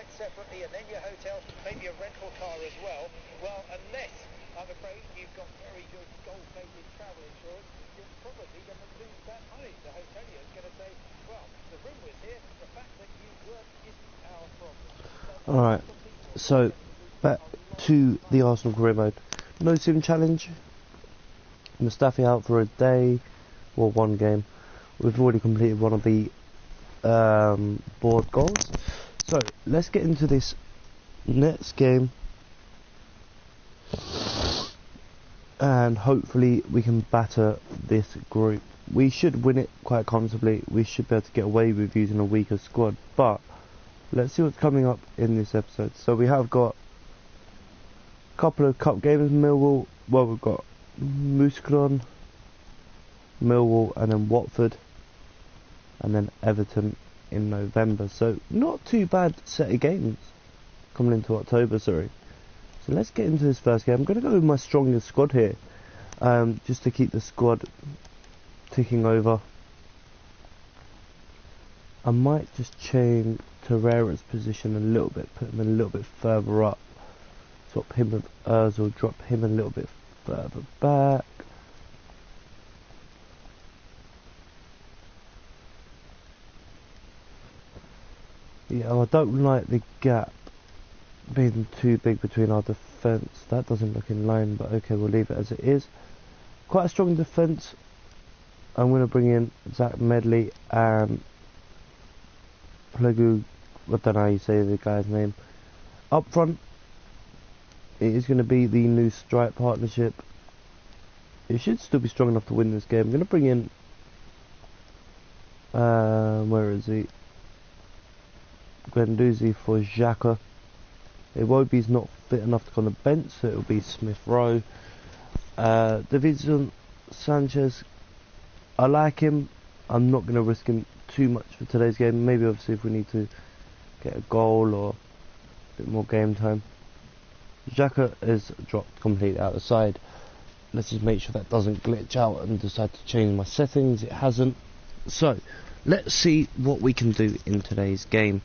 flight separately and then your hotel, maybe a rental car as well. Well, unless, I'm afraid, you've got very good gold-plated travel insurance, you're probably going to lose that money. The hotelier is going to say, well, the room was here, the fact that you weren't isn't our problem. Alright, so back to the Arsenal career mode. No sim challenge. Mustafi out for a day, or one game. We've already completed one of the board goals. So let's get into this next game, and hopefully we can batter this group. We should win it quite comfortably. We should be able to get away with using a weaker squad, but let's see what's coming up in this episode. So we have got a couple of cup games. Millwall, well, we've got Muscron, Millwall, and then Watford, and then Everton in November. So not too bad set of games coming into October, sorry. So let's get into this first game. I'm going to go with my strongest squad here, just to keep the squad ticking over. I might just change Torreira's position a little bit, put him a little bit further up, swap him with Ozil, drop him a little bit further back. Yeah, I don't like the gap being too big between our defence. That doesn't look in line, but okay, we'll leave it as it is. Quite a strong defence. I'm going to bring in Zach Medley and Plegu, I don't know how you say the guy's name. Up front, it is going to be the new strike partnership. It should still be strong enough to win this game. I'm going to bring in, where is he? Guendouzi for Xhaka. Iwobi's not fit enough to go on the bench, so it'll be Smith Rowe. Davinson Sanchez, I like him. I'm not going to risk him too much for today's game. Maybe obviously if we need to get a goal or a bit more game time. Xhaka is dropped completely out of the side. Let's just make sure that doesn't glitch out and decide to change my settings. It hasn't. So let's see what we can do in today's game.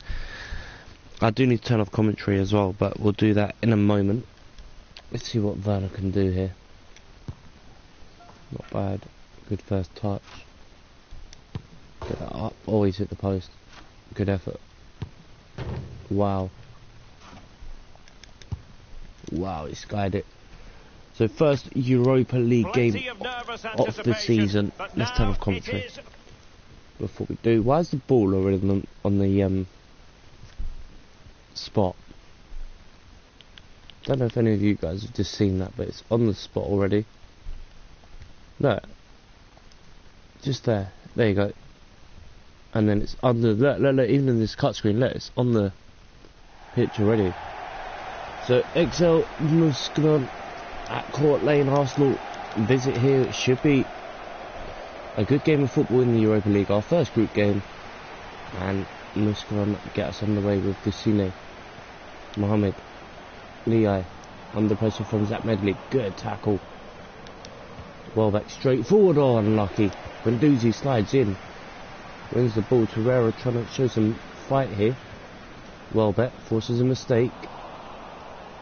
I do need to turn off commentary as well, but we'll do that in a moment. Let's see what Werner can do here. Not bad. Good first touch. Get that up. Always hit the post. Good effort. Wow. Wow, he skied it. So first Europa League game of the season. Let's turn off commentary before we do. Why is the ball already on the spot? Don't know if any of you guys have just seen that, but it's on the spot already. No, just there. There you go. And then it's under. Look, even in this cut screen, look, it's on the pitch already. So XL Muscron at Court Lane, Arsenal visit here. It should be a good game of football in the Europa League, our first group game, and Muscron get us underway with Gusine, Mohamed, Lei, under pressure from Zach Medley. Good tackle. Well back straight forward. Oh, unlucky. Guendouzi slides in, wins the ball. Torreira trying to show some fight here. Welbeck forces a mistake.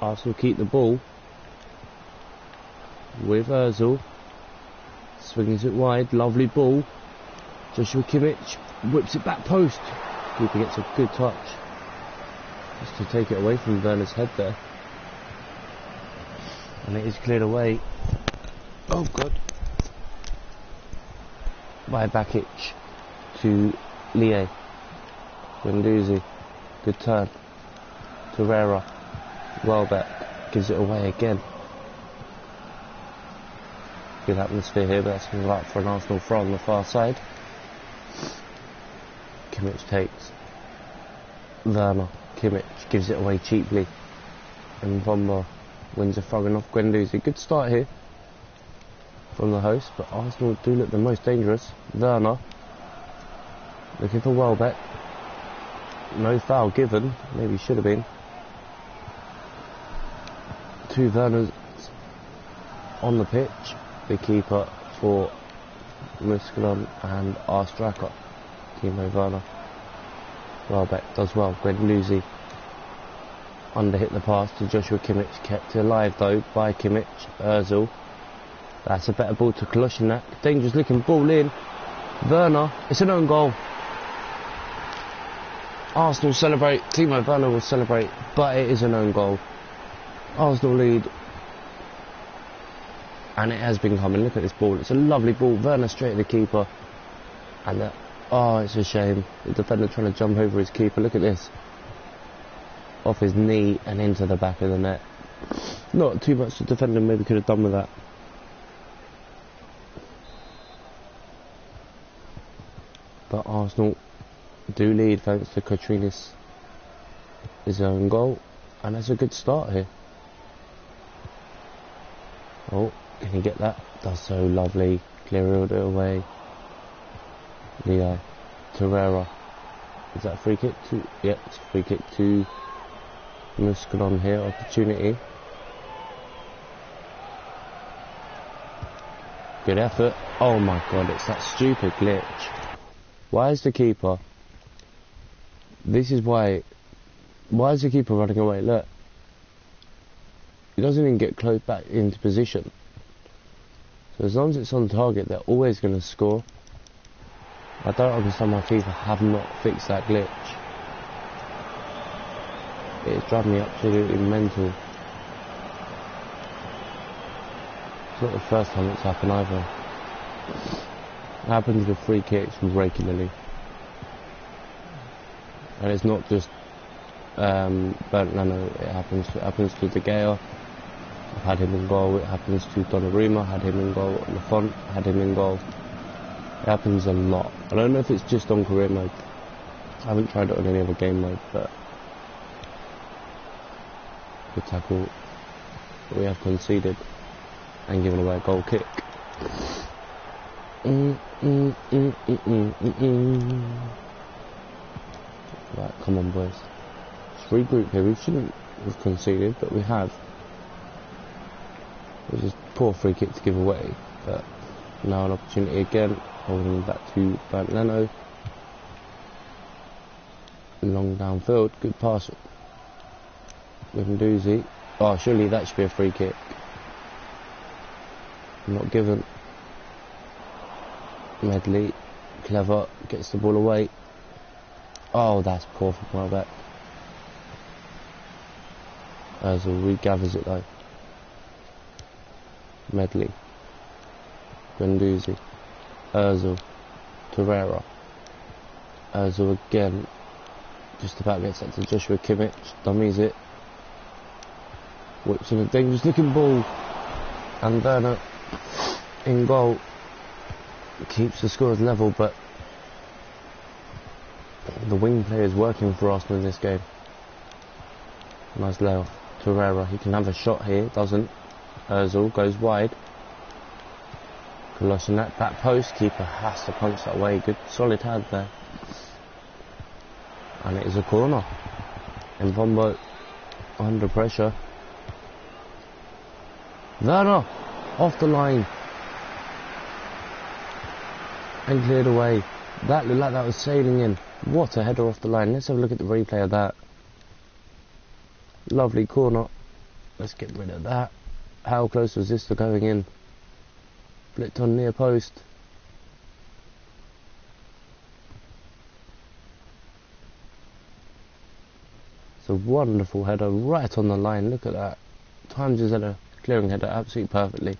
Arsenal keep the ball with Ozil. Swings it wide. Lovely ball. Joshua Kimmich whips it back post. Keeper gets a good touch just to take it away from Werner's head there. And it is cleared away. Oh god. By Bakic to Lei. Guendouzi. Good turn. Torreira. Welbeck gives it away again. Good atmosphere here, but that's going to be right for an Arsenal throw on the far side. Kimmich takes. Werner. Kimmich gives it away cheaply. And Vomba wins a throw off Guendouzi. Good start here from the host, but Arsenal do look the most dangerous. Werner looking for Welbeck. No foul given. Maybe should have been. Two Werners on the pitch. The keeper for Muscron and our striker, Timo Werner. Welbeck does well. Guendouzi Under hit the pass to Joshua Kimmich, kept alive though by Kimmich. Ozil. That's a better ball to Kolasinac. Dangerous looking ball in. Werner. It's an own goal. Arsenal celebrate. Timo Werner will celebrate, but it is an own goal. Arsenal lead. And it has been coming. Look at this ball. It's a lovely ball. Werner straight at the keeper. And oh, it's a shame. The defender trying to jump over his keeper. Look at this. Off his knee and into the back of the net. Not too much the defender maybe could have done with that. But Arsenal do lead thanks to Katrinas, his own goal. And that's a good start here. Oh, can he get that? That's so lovely. Cleared it away. Leo. Torreira. Is that a free kick? Yep, it's a free kick to Musculon here. Opportunity. Good effort. Oh my god, it's that stupid glitch. Why is the keeper... This is why... Why is the keeper running away? Look. He doesn't even get close back into position. So as long as it's on target, they're always going to score. I don't understand why FIFA have not fixed that glitch. It's driving me absolutely mental. It's not the first time it's happened either. It happens with free kicks regularly. And it's not just Bernd Leno, it happens to De Gea. I've had him in goal. It happens to Donnarumma, had him in goal. Lafont had him in goal. It happens a lot. I don't know if it's just on career mode. I haven't tried it on any other game mode, but good tackle. We have conceded and given away a goal kick. Right, come on boys. Let's regroup here. We shouldn't have conceded, but we have. It was a poor free kick to give away, but now an opportunity again. Holding back to Bernd Leno. Long downfield, good pass. Doozy. Oh, surely that should be a free kick. Not given. Medley, clever, gets the ball away. Oh, that's poor from Welbeck. Ozil regathers it though. Medley. Guendouzi. Ozil. Torreira. Ozil again. Just about gets that to Joshua Kimmich. Dummies it. Whips in a dangerous looking ball. And Werner in goal. Keeps the scores level, but the wing play is working for Arsenal in this game. Nice layoff. Torreira, he can have a shot here, doesn't. Ozil goes wide. Kolasinac, back post, keeper has to punch that away. Good solid hand there. And it is a corner. Mbombo under pressure. Werner off the line. And cleared away. That looked like that was sailing in. What a header off the line. Let's have a look at the replay of that. Lovely corner. Let's get rid of that. How close was this to going in? Flicked on near post. It's a wonderful header right on the line. Look at that. Times his header, clearing header absolutely perfectly.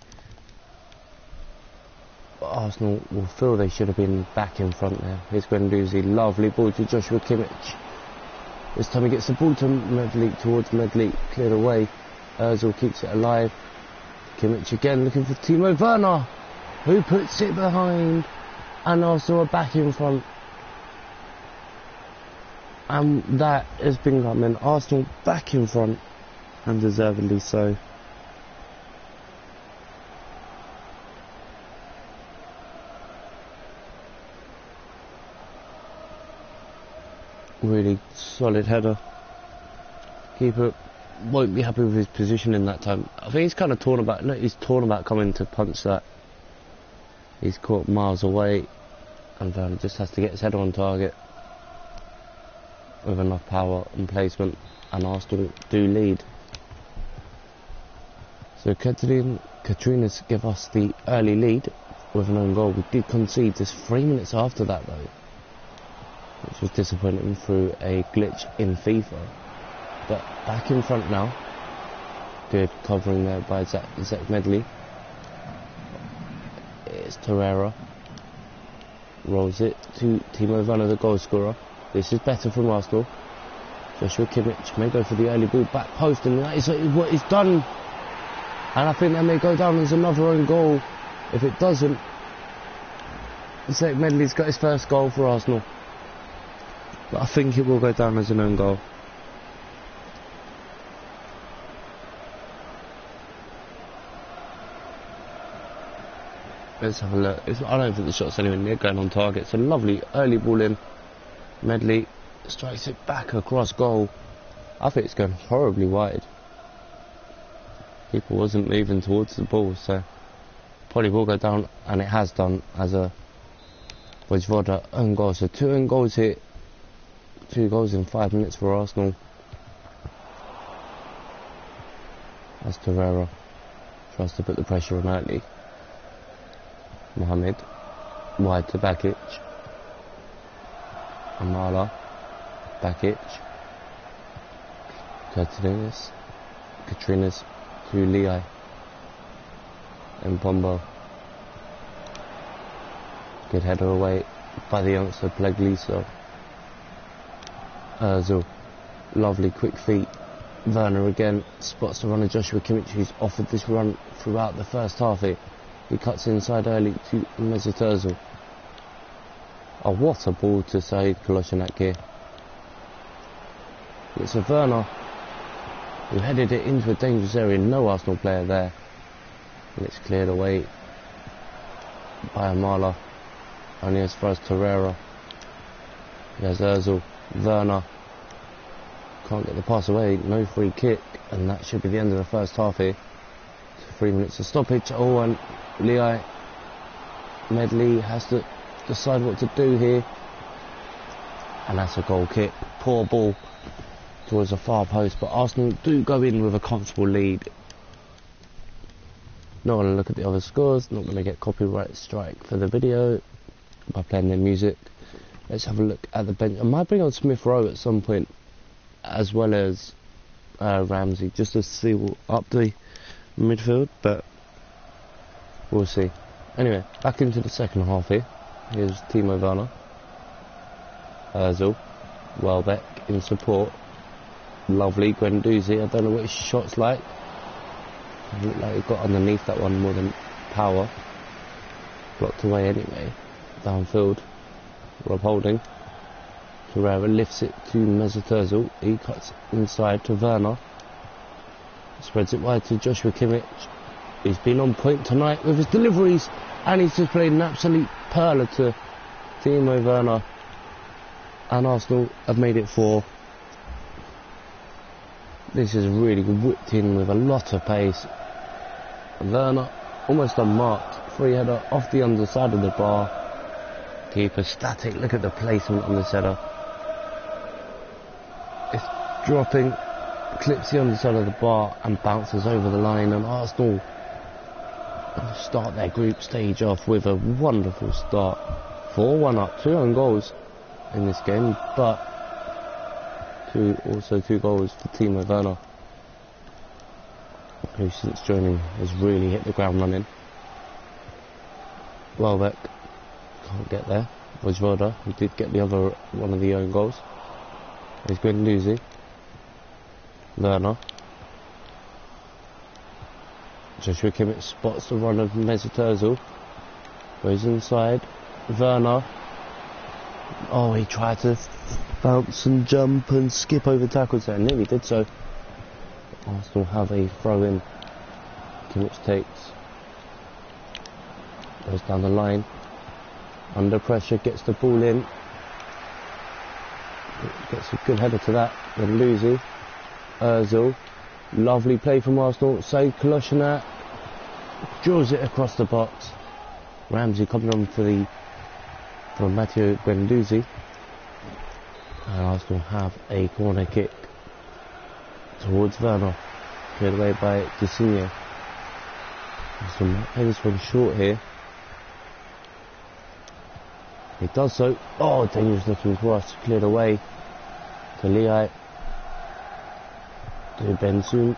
But Arsenal will feel they should have been back in front there. Here's Guendouzi. Lovely ball to Joshua Kimmich. This time he gets the ball to Medley, towards Medley. Cleared away. Ozil keeps it alive. Kimmich again looking for Timo Werner, who puts it behind. And Arsenal are back in front. And that has been coming. Arsenal back in front. And deservedly so. Really solid header. Keeper won't be happy with his position in that time. I think he's kind of torn about. No, he's torn about coming to punch that. He's caught miles away, and just has to get his header on target. with enough power and placement, and Arsenal do lead. So Katrinas give us the early lead with an own goal. We did concede just 3 minutes after that though, which was disappointing through a glitch in FIFA. But back in front now. Good covering there by Zach Medley. It's Torreira. Rolls it to Timo Werner, the goal scorer. This is better from Arsenal. Joshua Kimmich may go for the early ball back post, and that is what he's done. And I think that may go down as another own goal. If it doesn't, Zach Medley's got his first goal for Arsenal. But I think it will go down as an own goal. Let's have a look. I don't think the shot's anywhere near going on target. It's a lovely early ball in. Medley strikes it back across goal. I think it's going horribly wide. Keeper wasn't moving towards the ball, so probably will go down, and it has done, as a Vojvoda own goal. So 2 own goals here. 2 goals in 5 minutes for Arsenal. That's Torreira. Tries to put the pressure on early. Mohamed, wide to Bakic. Amala, Bakic. Katrinas to Lei. And Pombo. Good header away by the youngster Plegliso. Ozil, lovely quick feet. Werner again spots the runner Joshua Kimmich, who's offered this run throughout the first half here. He cuts inside early to Mesut Ozil. Oh, what a ball to Said Kolosinac here. It's a Werner who headed it into a dangerous area. No Arsenal player there. And it's cleared away by Amala. Only as far as Torreira. There's Ozil. Werner can't get the pass away. No free kick. And that should be the end of the first half here. 3 minutes of stoppage. Oh, and Lei Medley has to decide what to do here, and that's a goal kick. Poor ball towards the far post, but Arsenal do go in with a comfortable lead. Not going to look at the other scores, not going to get copyright strike for the video by playing their music. Let's have a look at the bench. I might bring on Smith Rowe at some point, as well as Ramsey, just to see up the midfield, but we'll see. Anyway, back into the second half here. Here's Timo Werner. Ozil. Welbeck in support. Lovely. Guendouzi. I don't know what his shot's like. It looked like it got underneath that one more than power. Blocked away anyway. Downfield. Rob Holding. Torreira lifts it to Mesut Ozil. He cuts inside to Werner. Spreads it wide to Joshua Kimmich. He's been on point tonight with his deliveries, and he's just played an absolute perler to Timo Werner. And Arsenal have made it 4. This is really whipped in with a lot of pace. Werner almost unmarked. Free header off the underside of the bar. Keeper static. Look at the placement on this header. It's dropping. Clips the underside of the bar and bounces over the line, and Arsenal start their group stage off with a wonderful start. 4-1 up, 2 own goals in this game, but also 2 goals for Timo Werner, who since joining has really hit the ground running. Welbeck can't get there. Vojvoda, who did get the other one of the own goals. There's Guendouzi. Werner. Joshua Kimmich spots the run of Mesut Ozil. Goes inside. Werner. Oh, he tried to bounce and jump and skip over tackles there. Nearly did so. Arsenal have a throw in. Kimmich takes. Goes down the line. Under pressure, gets the ball in. Gets a good header to that. Guendouzi. Ozil, lovely play from Arsenal. Said Kolosinac draws it across the box. Ramsey coming on for Matteo Guendouzi. And Arsenal have a corner kick towards Werner. Cleared away by Designo. Arsenal might play this one short here. He does so. Oh, dangerous looking cross. Cleared away to Lehigh. To Bensoon.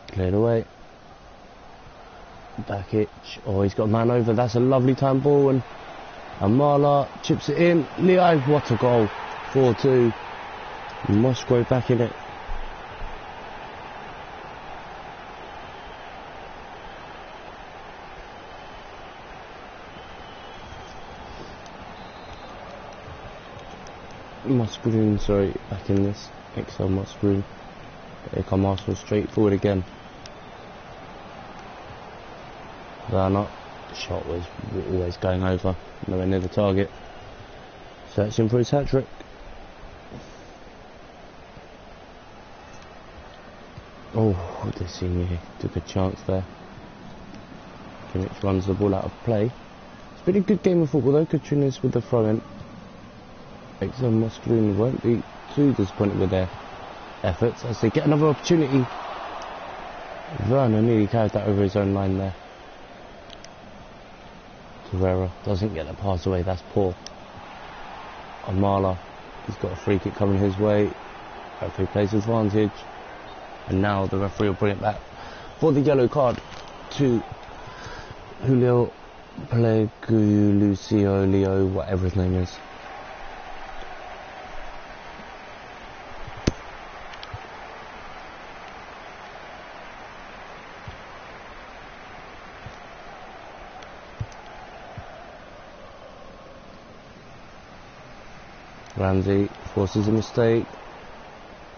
Cleared away. Bakic. Oh, he's got a man over. That's a lovely time ball. And Amala chips it in. Lehigh, what a goal. 4-2. Musgrove back in it. Musgrove, sorry, back in this. XL Musgrove. Here come Arsenal straight forward again. Werner. Shot was always going over. Nowhere near the target. Searching for his hat-trick. Oh, Designo took a chance there. Kimmich runs the ball out of play. It's been a good game of football though. Katrinas with the throw-in. XL Musgrove won't be too disappointed with their efforts as they get another opportunity. Werner nearly carried that over his own line there. Torreira doesn't get the pass away, that's poor. Amala, he's got a free kick coming his way. Referee plays advantage. And now the referee will bring it back for the yellow card to Julio Lucio Leo, whatever his name is. Ramsey forces a mistake,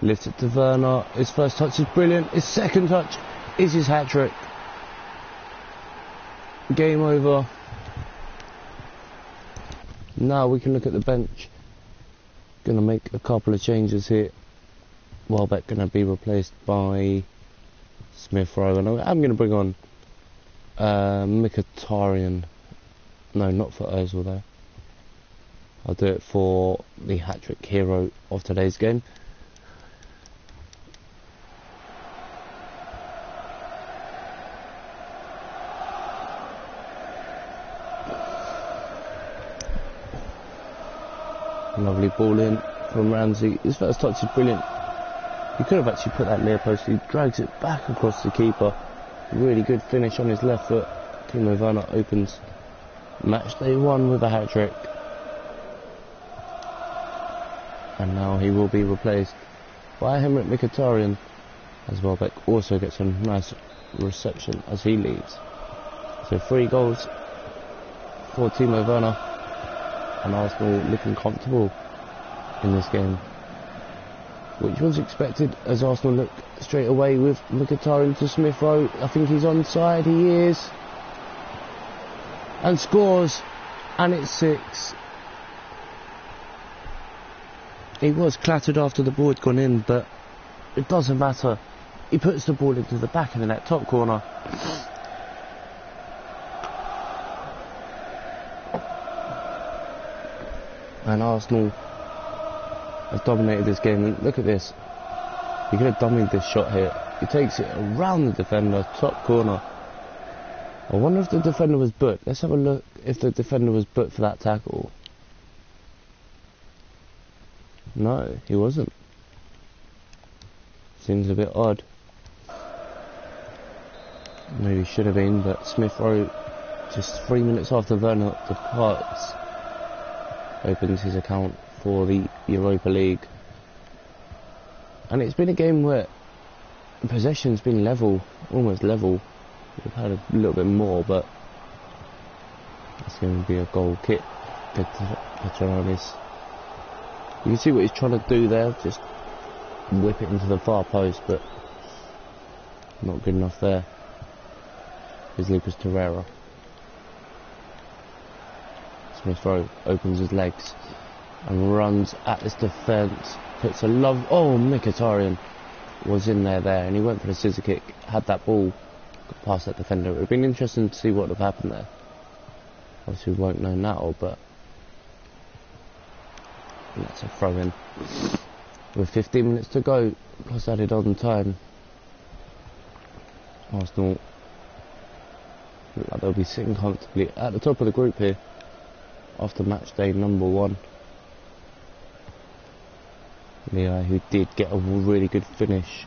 lifts it to Werner. His first touch is brilliant, his second touch is his hat-trick. Game over. Now we can look at the bench. Gonna make a couple of changes here. Welbeck gonna be replaced by Smith Rowe, and I'm gonna bring on Mkhitaryan. No, not for Ozil though. I'll do it for the hat-trick hero of today's game. Lovely ball in from Ramsey. His first touch is brilliant. He could have actually put that near post. He drags it back across the keeper. Really good finish on his left foot. Timo Werner opens match day 1 with a hat-trick. And now he will be replaced by Henrik Mkhitaryan, as Welbeck also gets a nice reception as he leaves. So 3 goals for Timo Werner, and Arsenal looking comfortable in this game, which was expected as Arsenal look straight away with Mkhitaryan to Smith Rowe. I think he's onside, he is, and scores, and it's 6. He was clattered after the ball had gone in, but it doesn't matter. He puts the ball into the back of the net, top corner. And Arsenal have dominated this game. And look at this. He could have dummied this shot here. He takes it around the defender, top corner. I wonder if the defender was booked. Let's have a look if the defender was booked for that tackle. No, he wasn't. Seems a bit odd. Maybe should have been, but Smith Rowe, just 3 minutes after Werner departs, opens his account for the Europa League. And it's been a game where possession's been level, almost level. We've had a little bit more, but it's going to be a goal kick. Petronis. You can see what he's trying to do there, just whip it into the far post, but not good enough there. Here's Lucas Torreira. Smith Rowe opens his legs and runs at this defence, puts a love. Oh, Mkhitaryan was in there, and he went for the scissor kick, had that ball, got past that defender. It would have been interesting to see what would have happened there. Obviously we won't know now, but And that's a throw in. With 15 minutes to go, plus added on time, Arsenal look like they'll be sitting comfortably at the top of the group here after match day number 1. Leo, who did get a really good finish.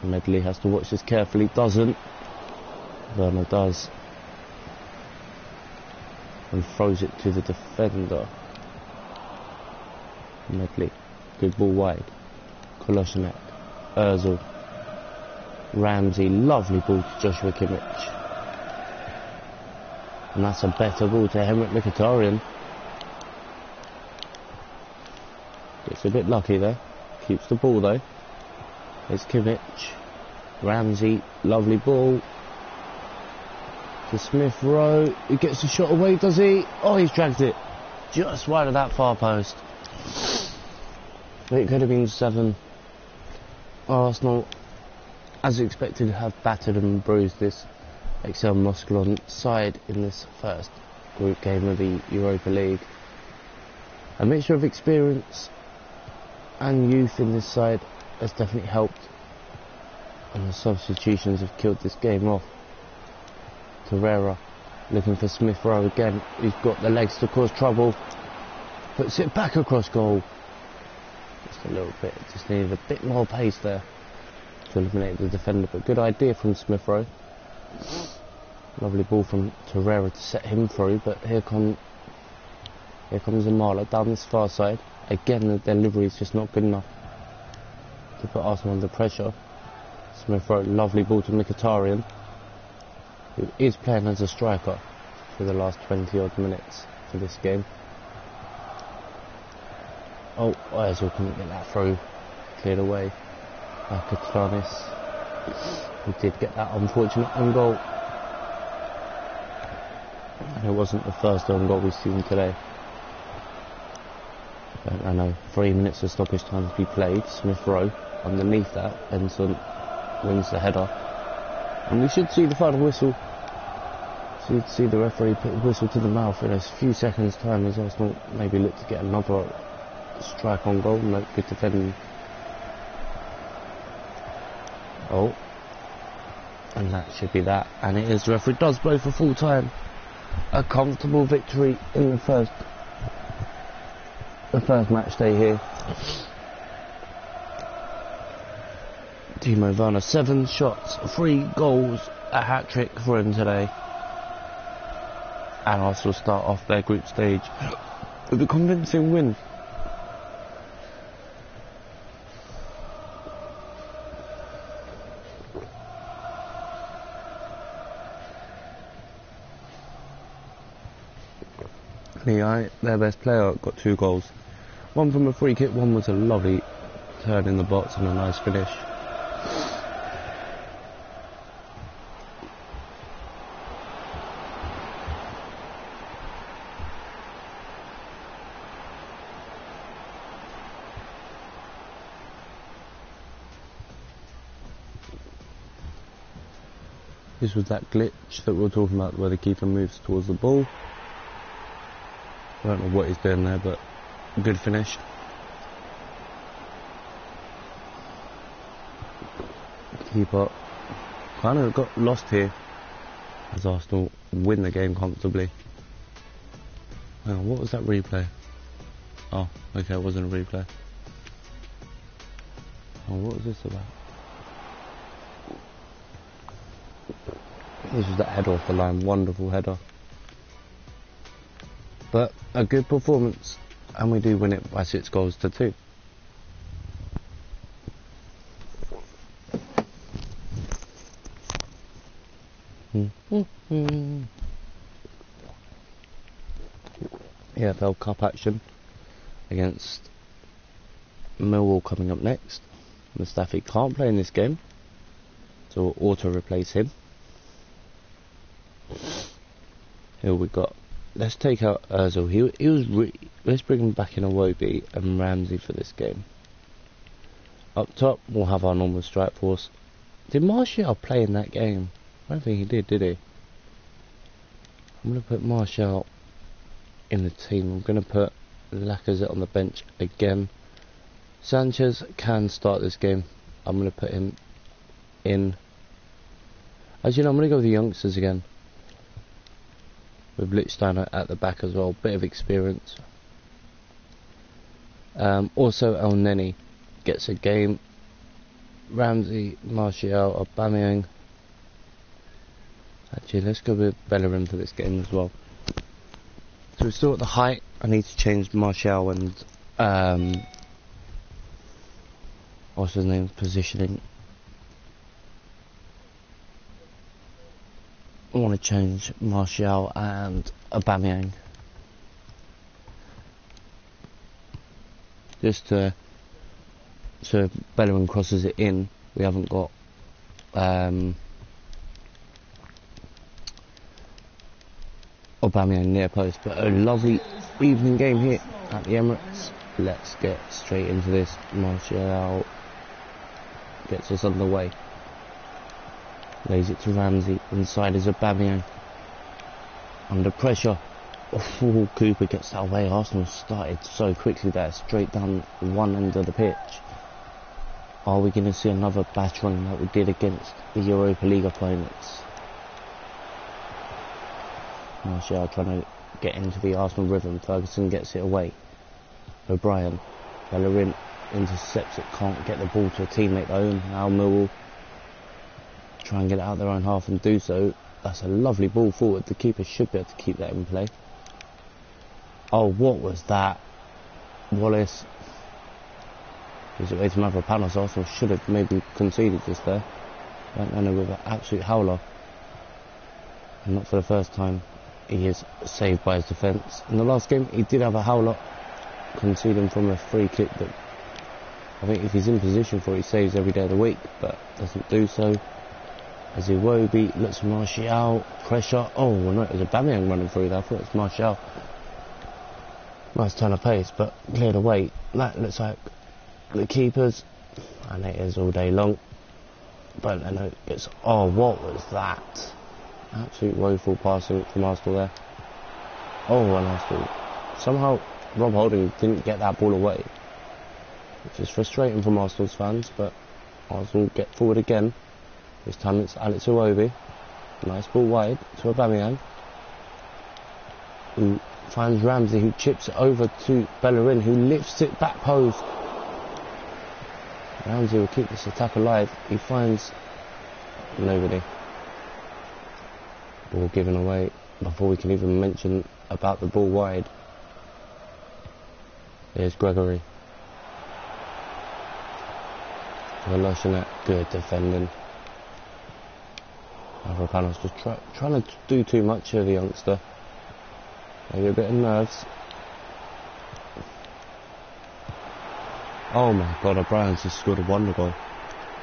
Medley has to watch this carefully, doesn't. Werner does. And throws it to the defender. Medley, good ball wide. Kolasinac, Ozil, Ramsey, lovely ball to Joshua Kimmich. And that's a better ball to Henrik Mkhitaryan. Gets a bit lucky there. Keeps the ball though. There's Kimmich. Ramsey, lovely ball. To Smith Rowe. He gets the shot away, does he? Oh, he's dragged it. Just wide of that far post. It could have been 7. Arsenal, as expected, have battered and bruised this Excel Musculon side in this first group game of the Europa League. A mixture of experience and youth in this side has definitely helped, and the substitutions have killed this game off. Torreira looking for Smith Rowe again, who's got the legs to cause trouble, puts it back across goal. Just a little bit, just needed a bit more pace there to eliminate the defender, but good idea from Smith Rowe. Lovely ball from Torreira to set him through, but here comes Amala down this far side. Again, the delivery is just not good enough to put Arsenal under pressure. Smith Rowe, lovely ball to Mkhitaryan, who is playing as a striker for the last 20 odd minutes for this game. Oh, Ozil couldn't get that through, cleared away by Katranis, who did get that unfortunate own goal. And it wasn't the first own goal we've seen today. I know, 3 minutes of stoppage time to be played. Smith Rowe underneath that, Benson wins the header, and we should see the final whistle. Should see the referee put the whistle to the mouth in a few seconds' time as Arsenal maybe look to get another strike on goal. No good defending. Oh, and that should be that, and it is. The referee does blow for full time. A comfortable victory in the first match day here. Timo Werner, 7 shots, 3 goals, a hat-trick for him today. And Arsenal start off their group stage with a convincing win. Leo, their best player, got 2 goals. One from a free kick, one was a lovely turn in the box and a nice finish. This was that glitch that we were talking about where the keeper moves towards the ball. I don't know what he's doing there, but good finish. Keeper kind of got lost here as Arsenal win the game comfortably. Hang on, what was that replay? Oh, okay, it wasn't a replay. Oh, what was this about? This was that header off the line, wonderful header. But a good performance, and we do win it by 6 goals to 2. EFL Cup action against Millwall coming up next. Mustafi can't play in this game, so we'll auto replace him. Here we got. Let's take out Ozil. He was let's bring him back in Iwobi and Ramsey for this game. Up top, we'll have our normal strike force. Did Martial play in that game? I don't think he did he? I'm going to put Martial in the team. I'm going to put Lacazette on the bench again. Sanchez can start this game. I'm going to put him in. As you know, I'm going to go with the youngsters again. With Lichtsteiner at the back as well. Bit of experience. Also, El Neni gets a game. Ramsey, Martial, Aubameyang. Actually, let's go with Bellerin for this game as well. So we're still at the height. I need to change Martial and what's his name? Positioning. I want to change Martial and Aubameyang. Just to, so if Bellerin crosses it in, we haven't got Aubameyang near post. But a lovely evening game here at the Emirates. Let's get straight into this. Martial gets us underway. Lays it to Ramsey. Inside is Aubameyang. Under pressure. Oh, Cooper gets that away. Arsenal started so quickly there. Straight down one end of the pitch. Are we going to see another battering like we did against the Europa League opponents? Martial trying to get into the Arsenal rhythm. Ferguson gets it away. O'Brien. Bellerin intercepts it. Can't get the ball to a teammate though. Now Millwall try and get it out their own half and do so. That's a lovely ball forward. The keeper should be able to keep that in play. Oh, what was that? Wallace gives it away to Mavropanos. Arsenal should have maybe conceded just there. Went under with an absolute howler. And not for the first time. He is saved by his defence. In the last game, he did have a howler, conceding from a free kick that I think if he's in position for it, he saves every day of the week, but doesn't do so. As Iwobi looks for Martial, pressure. Oh no, it was Aubameyang running through there. I thought it was Martial. Nice turn of pace, but cleared away. That looks like the keepers, and it is all day long. But I know it's. Oh, what was that? Absolute woeful passing from Arsenal there. Oh, and Arsenal. Somehow Rob Holding didn't get that ball away, which is frustrating from Arsenal's fans, but Arsenal get forward again. This time it's Alex Iwobi. Nice ball wide to Aubameyang, who finds Ramsey, who chips it over to Bellerin, who lifts it back post. Ramsey will keep this attack alive. He finds nobody. Ball given away before we can even mention about the ball wide. Here's Gregory. Voloshinet, good defending. Mavropanos just trying to do too much here, the youngster. Maybe a bit of nerves. Oh my god, O'Brien's just scored a wonder goal.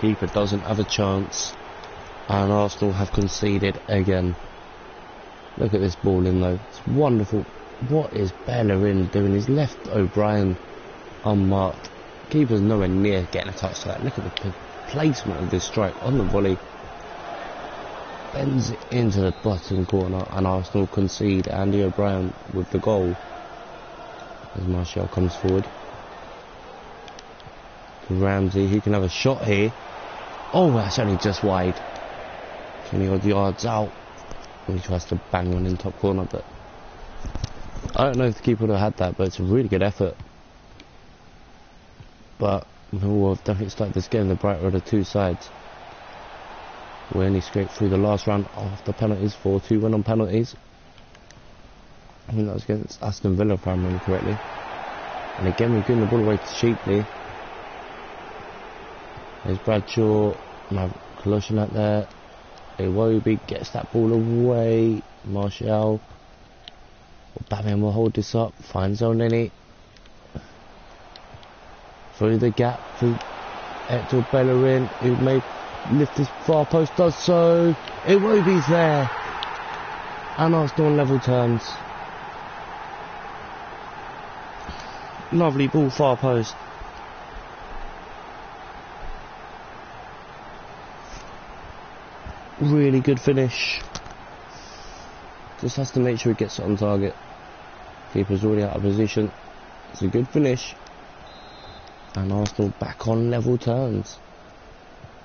Keeper doesn't have a chance. And Arsenal have conceded again. Look at this ball in though. It's wonderful. What is Bellerin doing? He's left O'Brien unmarked. Keeper's nowhere near getting a touch to that. Look at the placement of this strike on the volley. Bends it into the bottom corner and Arsenal concede. Andy O'Brien with the goal. As Martial comes forward. Ramsey, he can have a shot here. Oh, that's only just wide. 20 odd yards out. He tries to bang one in top corner, but I don't know if the keeper would have had that, but it's a really good effort. But we'll definitely start this game the brighter of the two sides. We only scraped through the last round of the penalties. 4-2 win on penalties. I think that was against Aston Villa if I remember correctly. And again we're giving the ball away cheaply. There's Bradshaw, Koloshinak there. Iwobi gets that ball away. Martial. Batman will hold this up. Finds Oneni. Through the gap for Hector Bellerin, who may lift his far post, does so. Iwobi's there. And Arsenal on level terms. Lovely ball, far post. Really good finish. Just has to make sure he gets it on target. Keeper's already out of position. It's a good finish. And Arsenal back on level terms.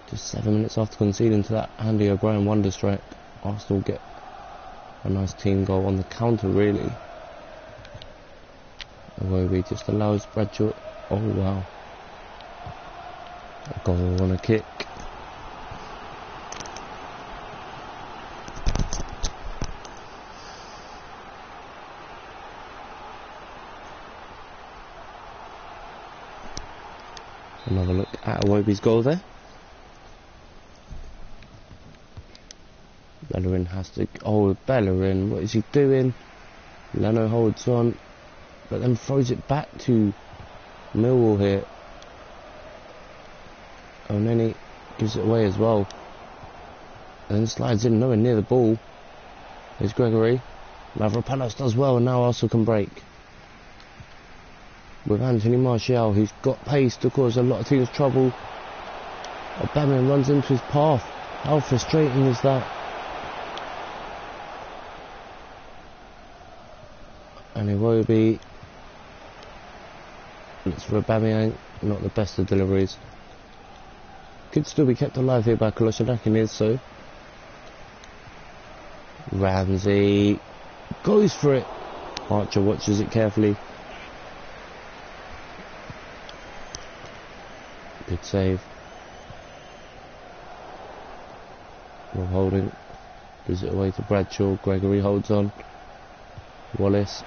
Just 7 minutes after conceding to that Andy O'Brien wonder strike, Arsenal get a nice team goal on the counter, really. Where we just allows Bradshaw. Oh wow. A goal on a kick. Another look at Iwobi's goal there. Bellerin has to... Oh, Bellerin, what is he doing? Leno holds on, but then throws it back to Millwall here. And then he gives it away as well. And then slides in nowhere near the ball. There's Gregory. Mavropanos does well, and now Arsenal can break. With Anthony Martial, who's got pace to cause a lot of teams trouble. Aubameyang runs into his path. How frustrating is that? And Iwobi. It's for Aubameyang, not the best of deliveries. Could still be kept alive here by Kolasinac, and is so. Ramsey goes for it. Archer watches it carefully. Good save. Rob Holding gives it away to Bradshaw. Gregory holds on. Wallace.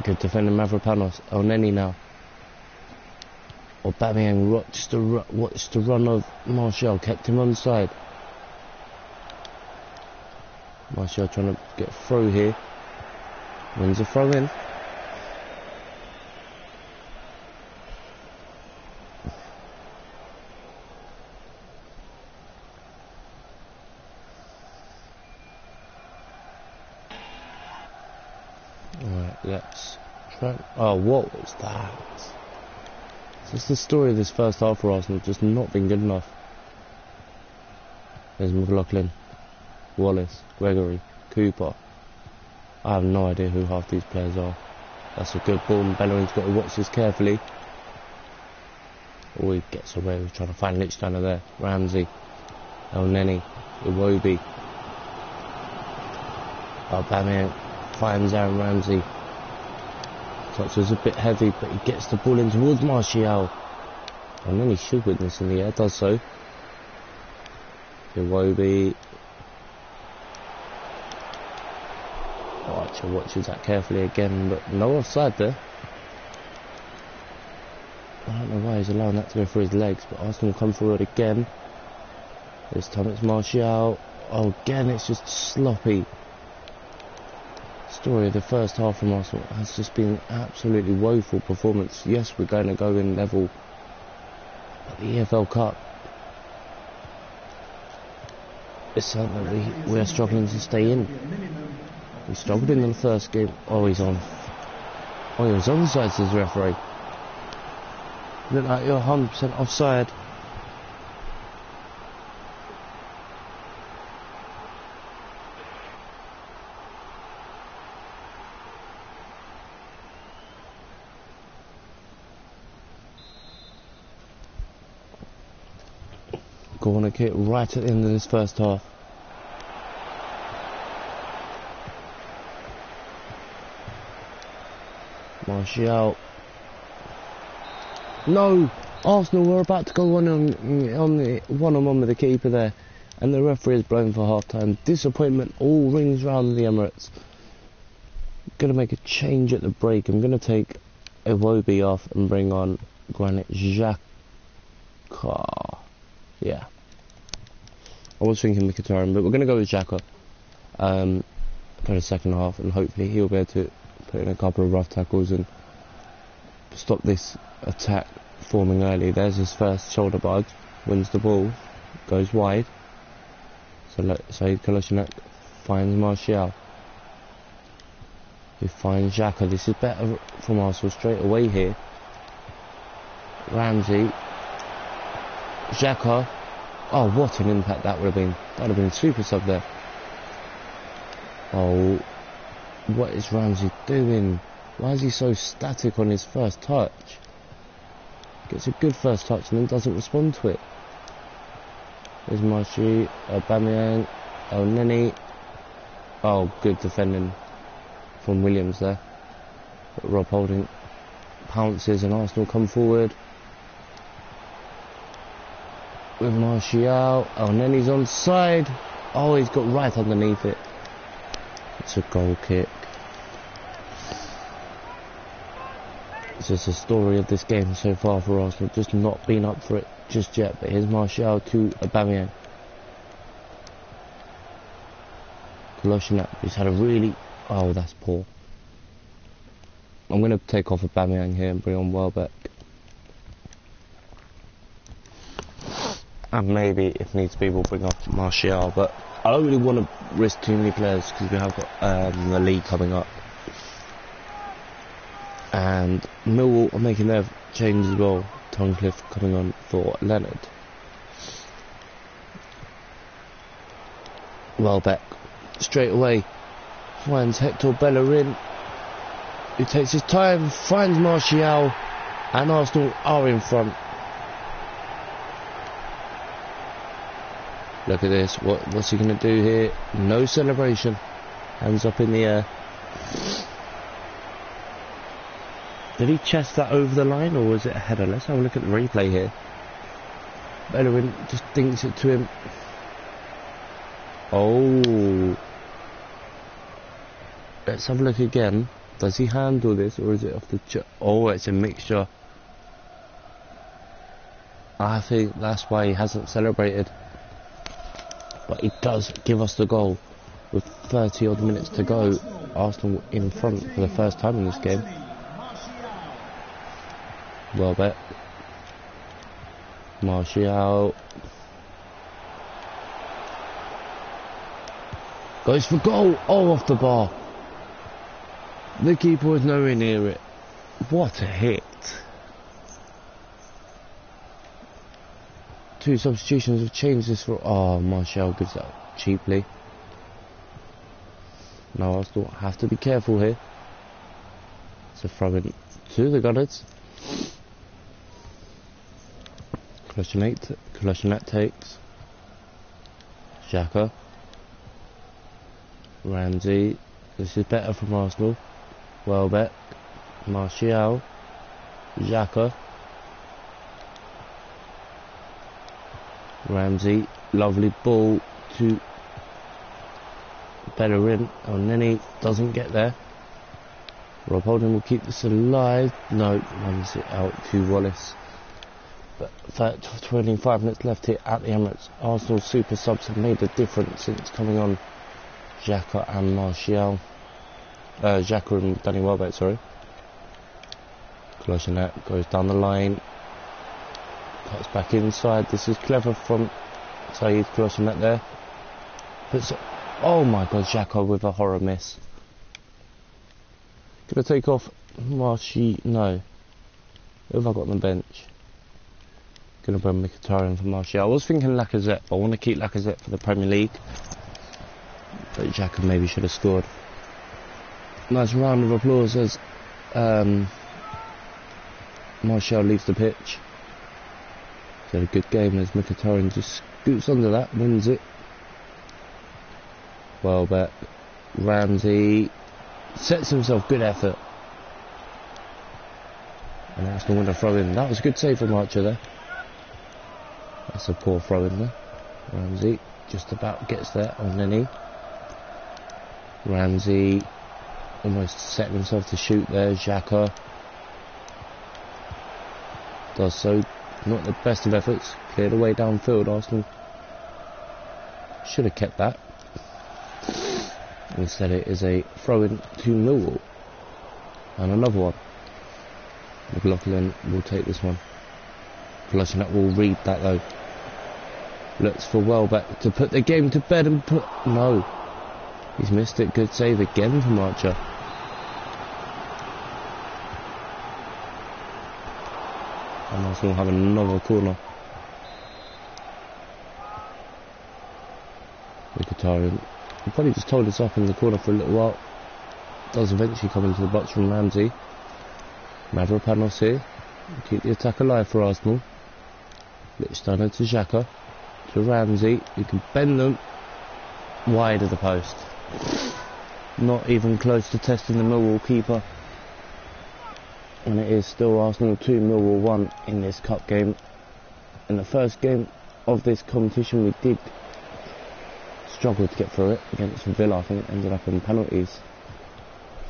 Good defending Mavropanos. Elneny now. Aubameyang watched the run of Martial, kept him on side. Martial trying to get through here. Wins a throw in. Alright, let's try. Oh, what was that? It's the story of this first half for Arsenal, just not been good enough. There's McLaughlin, Wallace, Gregory, Cooper. I have no idea who half these players are. That's a good ball, and Bellerin's got to watch this carefully. Oh, he gets away with trying to find Lichtsteiner there. Ramsey, Elneny, Iwobi. Aubameyang finds Aaron Ramsey. Touch was a bit heavy, but he gets the ball in towards Martial. And then he should win this in the air, does so. Iwobi. Archer watches that carefully again, but no offside there. I don't know why he's allowing that to go through his legs, but Arsenal will come forward again. This time it's Martial. Oh, again it's just sloppy. Story of the first half from Arsenal has just been an absolutely woeful performance. Yes, we're going to go in level, but the EFL Cup is something that we are struggling to stay in. We struggled in the first game. Oh, he's on. Oh, he was onside, says the referee. Look like you're 100% offside. Corner kick right at the end of this first half. Martial. No! Arsenal were about to go on the one-on-one with the keeper there, and the referee is blown for half-time. Disappointment all rings round the Emirates. Going to make a change at the break. I'm going to take Iwobi off and bring on Granit Xhaka. Yeah. I was thinking Mkhitaryan, but we're going to go with Xhaka for the second half, and hopefully he'll be able to put in a couple of rough tackles and stop this attack forming early. There's his first shoulder barge, wins the ball, goes wide. So Said Kolasinac finds Martial, who finds Xhaka. This is better from Arsenal straight away here. Ramsey, Xhaka. Oh, what an impact that would have been. That would have been super sub there. Oh, What is Ramsey doing? Why is he so static on his first touch? Gets a good first touch and then doesn't respond to it. There's Marchi, Aubameyang, El Neni. Oh, good defending from Williams there. But Rob Holding pounces and Arsenal come forward. With Martial, El Neni's onside. Oh, he's got right underneath it. It's a goal kick. It's just a story of this game so far for Arsenal, just not been up for it just yet. But here's Martial to Aubameyang. Kolosinac, who's had a really... Oh, that's poor. I'm going to take off Aubameyang here and bring on Welbeck. And maybe, if needs be, we'll bring off Martial. But I don't really want to risk too many players because we have got the league coming up. And Millwall are making their change as well. Tonecliffe coming on for Leonard. Welbeck straight away finds Hector Bellerin, who takes his time, finds Martial, and Arsenal are in front. Look at this, what's he going to do here? No celebration, hands up in the air. Did he chest that over the line, or was it a header? Let's have a look at the replay here. Bellerin just dinks it to him. Oh. Let's have a look again. Does he handle this, or is it off the oh, it's a mixture. I think that's why he hasn't celebrated. But he does give us the goal. With 30 odd minutes to go, Arsenal in front for the first time in this game. Welbeck, Martial goes for goal. Oh, off the bar. The keeper was nowhere near it. What a hit. 2 substitutions have changed this for... Oh, Martial gives that up cheaply. Now Arsenal have to be careful here. It's a throw in to the Gunners. Kolosinac takes. Xhaka. Ramsey. This is better from Arsenal. Welbeck. Martial. Xhaka. Ramsey. Lovely ball to Bellerin. El Neni doesn't get there. Rob Holding will keep this alive. No, runs it out to Wallace. But 25 minutes left here at the Emirates. Arsenal super subs have made a difference since coming on. Xhaka and Martial. Xhaka and Danny Welbeck, sorry. Kolosinac goes down the line. Cuts back inside. This is clever from Saeed Kolosinac there. Puts it, oh my god, Xhaka with a horror miss. Gonna take off no. Who have I got on the bench? Gonna bring Mkhitaryan for Martial. I was thinking Lacazette, but I want to keep Lacazette for the Premier League. But Xhaka maybe should have scored. Nice round of applause as Martial leaves the pitch. He's had a good game as Mkhitaryan just scoots under that, wins it. Welbeck, Ramsey sets himself, good effort. And Arsenal win a throw in. That was a good save from Archer there. That's a poor throw in there. Ramsey just about gets there on Neni. Ramsey almost setting himself to shoot there. Xhaka does so. Not the best of efforts. Cleared away downfield. Arsenal should have kept that. Instead it is a throw in to Millwall. And another one. McLaughlin will take this one. Kolosinac will read that though. Looks for Welbeck to put the game to bed and put... No. He's missed it. Good save again from Archer. And Arsenal have another corner. Mkhitaryan. He probably just told us up in the corner for a little while. does eventually come into the box from Ramsey. Mavropanos here. Keep the attack alive for Arsenal. Lichtsteiner to Xhaka. To Ramsey. You can bend them wide of the post. Not even close to testing the Millwall keeper. And it is still Arsenal 2, Millwall 1 in this cup game. In the first game of this competition we did struggle to get through it against Villa. I think it ended up in penalties.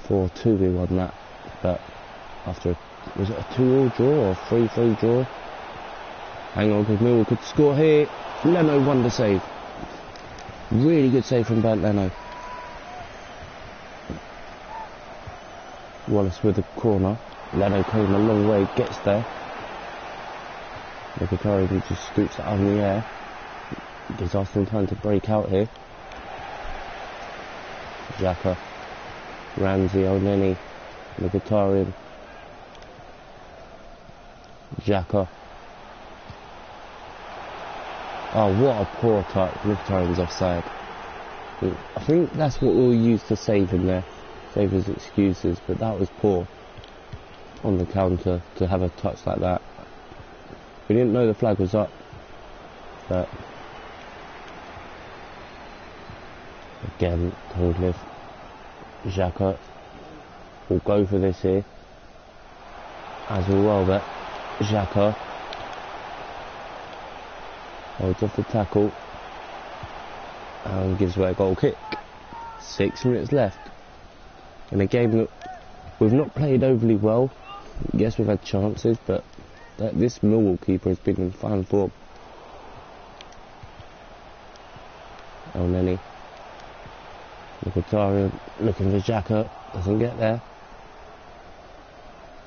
4-2 we won that. But after, was it a 2-2 draw or a 3-3 draw? Hang on, because Millwall could score here. Leno wonder save. Really good save from Bernd Leno. Wallace with the corner. Leno came a long way, gets there. Mkhitaryan just scoops it out in the air. Gives Arsenal time to break out here. Xhaka. Ramsey, Oneni. Mkhitaryan. Xhaka. Oh, what a poor touch. Mkhitaryan's offside. I think that's what we'll use to save him there. Save his excuses, but that was poor on the counter to have a touch like that. We didn't know the flag was up, but again, Thorncliffe, Xhaka will go for this here, as well, but Xhaka holds off the tackle and gives away a goal kick. 6 minutes left in a game that we've not played overly well. Yes, we've had chances, but this Millwall keeper has been in fine form. Elneny. Mkhitaryan looking for Xhaka, doesn't get there.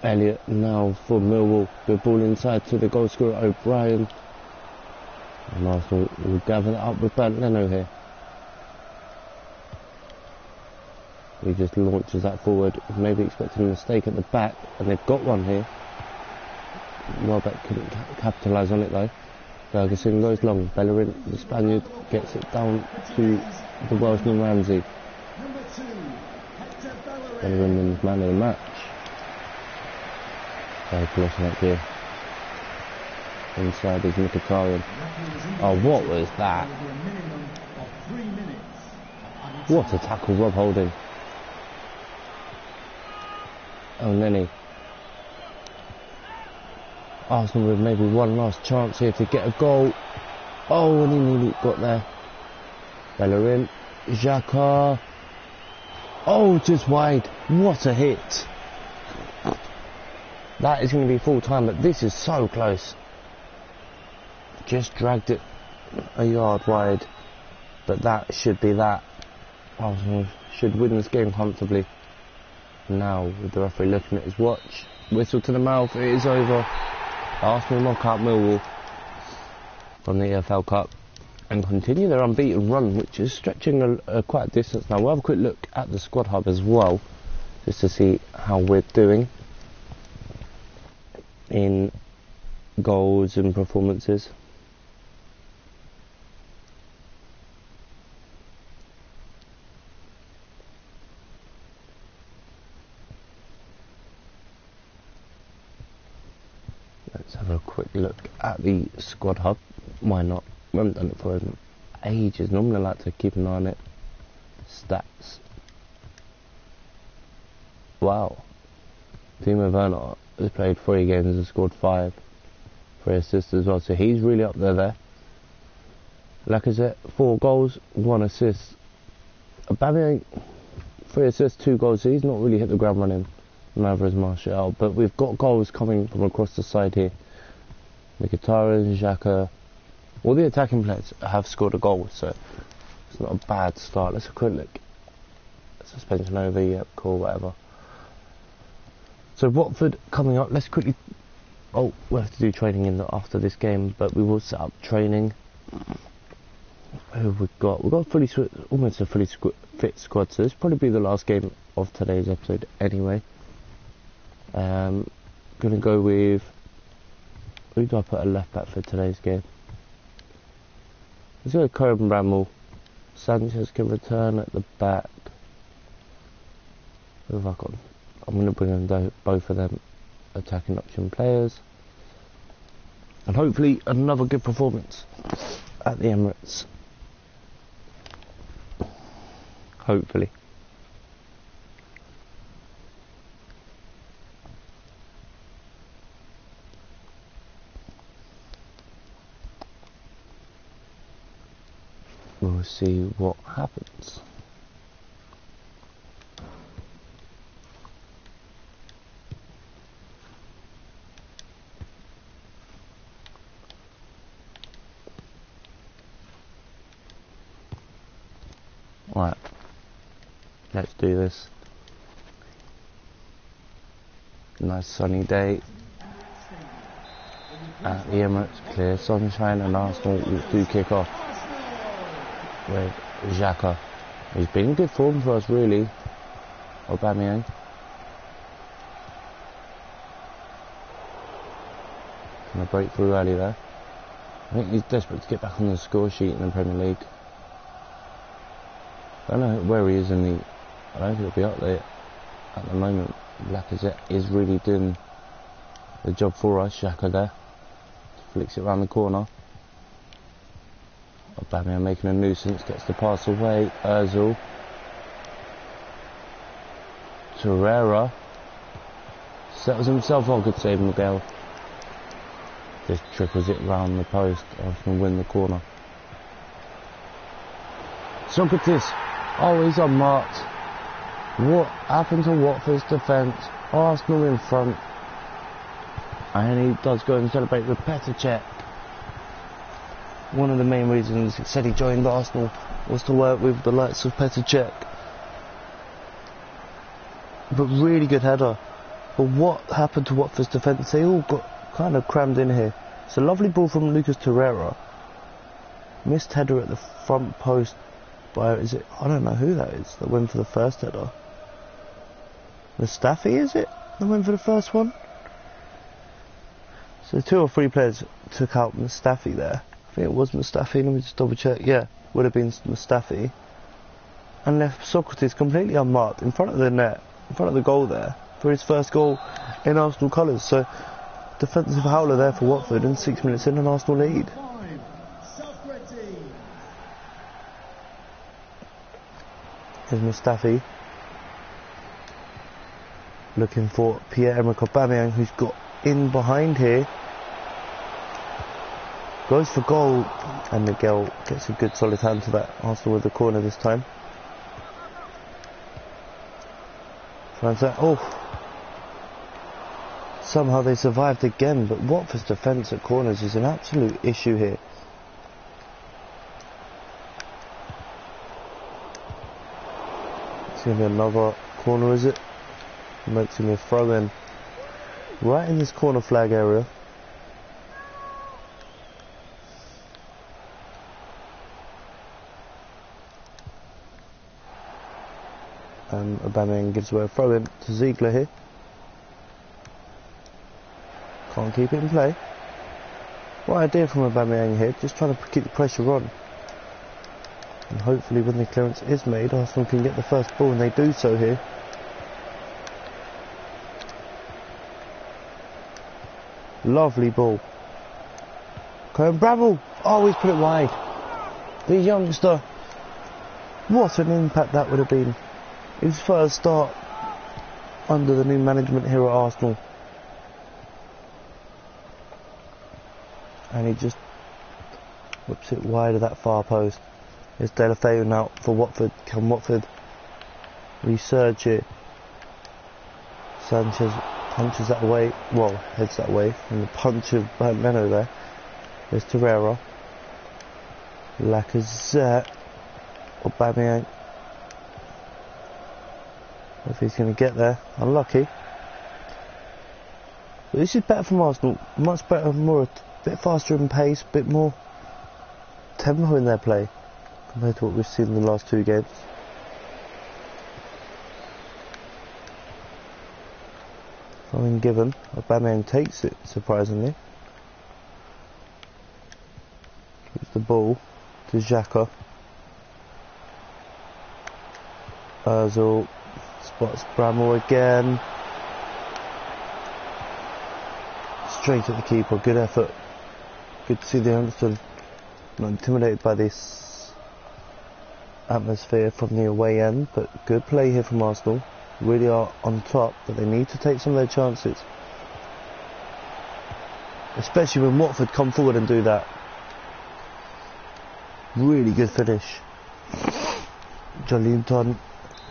Elliott now for Millwall. Good ball inside to the goal scorer O'Brien. And Arsenal will gather that up with Bernd Leno here. He just launches that forward, maybe expecting a mistake at the back, and they've got one here. Welbeck couldn't capitalise on it though. Ferguson goes long. Bellerin, the Spaniard, gets it down to the Welshman Ramsey. Bellerin wins man of the match. Very close up here. Inside is Mkhitaryan. Oh, what was that? What a tackle, Rob Holding. Oh, Nenny. Arsenal with maybe one last chance here to get a goal. Oh, and he nearly got there. Bellerin. Xhaka. Oh, just wide. What a hit. That is going to be full time, but this is so close. Just dragged it a yard wide. But that should be that. Arsenal should win this game comfortably. Now, with the referee looking at his watch, whistle to the mouth, it is over. Arsenal knock out Millwall from the EFL Cup and continue their unbeaten run, which is stretching quite a distance now. We'll have a quick look at the squad hub as well, just to see how we're doing in goals and performances. Let's have a quick look at the squad hub. Why not? We haven't done it for ages. Normally I like to keep an eye on it. Stats. Wow. Timo Werner has played 3 games and scored 5. 3 assists as well, so he's really up there. Lacazette, 4 goals, 1 assist. Aubameyang, 3 assists, 2 goals. So he's not really hit the ground running. Neither is Martial, but we've got goals coming from across the side here. Mkhitaryan, Xhaka, all the attacking players have scored a goal, so it's not a bad start. Let's have a quick look. Suspension over, yep, cool, whatever. So Watford coming up. Let's quickly. Oh, we'll have to do training after this game, but we will set up training. Who have we got? We've got almost a fully fit squad, so this will probably be the last game of today's episode anyway. Gonna go with, who do I put a left back for today's game? Let's go with Corbin Bramall. Sanchez can return at the back. Who have I got? I'm going to bring in both of them attacking option players. And hopefully another good performance at the Emirates. Hopefully. We'll see what happens. Right, let's do this. Nice sunny day at the Emirates, clear sunshine, and Arsenal do kick off with Xhaka. He's been in good form for us, really. Aubameyang. Gonna break through early there. I think he's desperate to get back on the score sheet in the Premier League. I don't know where he is in the... I don't think he'll be up there at the moment. Lacazette is really doing the job for us. Xhaka there. Flicks it around the corner. Aubameyang making a nuisance. Gets the pass away. Ozil. Torreira. Settles himself. Oh, good save, Miguel. Just trickles it round the post. Arsenal win the corner. Socrates. Oh, he's unmarked. What happened to Watford's defence? Arsenal in front. And he does go and celebrate with Petr Cech. One of the main reasons he said he joined Arsenal was to work with the likes of Petr Cech. But really good header. But what happened to Watford's defence? They all got kind of crammed in here. It's a lovely ball from Lucas Torreira. Missed header at the front post by, is it, I don't know who that is, that went for the first header. Mustafi, is it, that went for the first one? So 2 or 3 players took out Mustafi there. I think it was Mustafi, let me just double check. Yeah, would have been Mustafi. And left Socrates completely unmarked in front of the net, in front of the goal there, for his first goal in Arsenal colours. So defensive howler there for Watford, and 6 minutes in, an Arsenal lead. Here's Mustafi looking for Pierre-Emerick Aubameyang, who's got in behind here. Goes for goal, and Miguel gets a good solid hand to that. Arsenal with the corner this time. Finds that. Oh! Somehow they survived again, but Watford's defence at corners is an absolute issue here. It's going to be another corner, is it? Makes him a throw in right in this corner flag area. And Aubameyang gives away a throw in to Ziegler here. Can't keep it in play. What idea from Aubameyang here, just trying to keep the pressure on. And hopefully when the clearance is made, Arsenal can get the first ball, and they do so here. Lovely ball. Cohen Bramall. Oh, he's put it wide. The youngster. What an impact that would have been. His first start under the new management here at Arsenal. And he just whips it wide of that far post. There's De La Feu now for Watford. Can Watford resurge it? Sanchez punches that away, well, heads that way, and the punch of Leno there. There's Torreira. Lacazette. Aubameyang. If he's going to get there, unlucky. But this is better from Arsenal, much better, more, a bit faster in pace, a bit more tempo in their play compared to what we've seen in the last 2 games. Something given, Aubameyang takes it, surprisingly. Gives the ball to Xhaka. Ozil, spots Bramall again. Straight at the keeper, good effort. Good to see the youngsters not intimidated by this atmosphere from the away end, but good play here from Arsenal. Really are on top, but they need to take some of their chances. Especially when Watford come forward and do that. Really good finish. Jolinton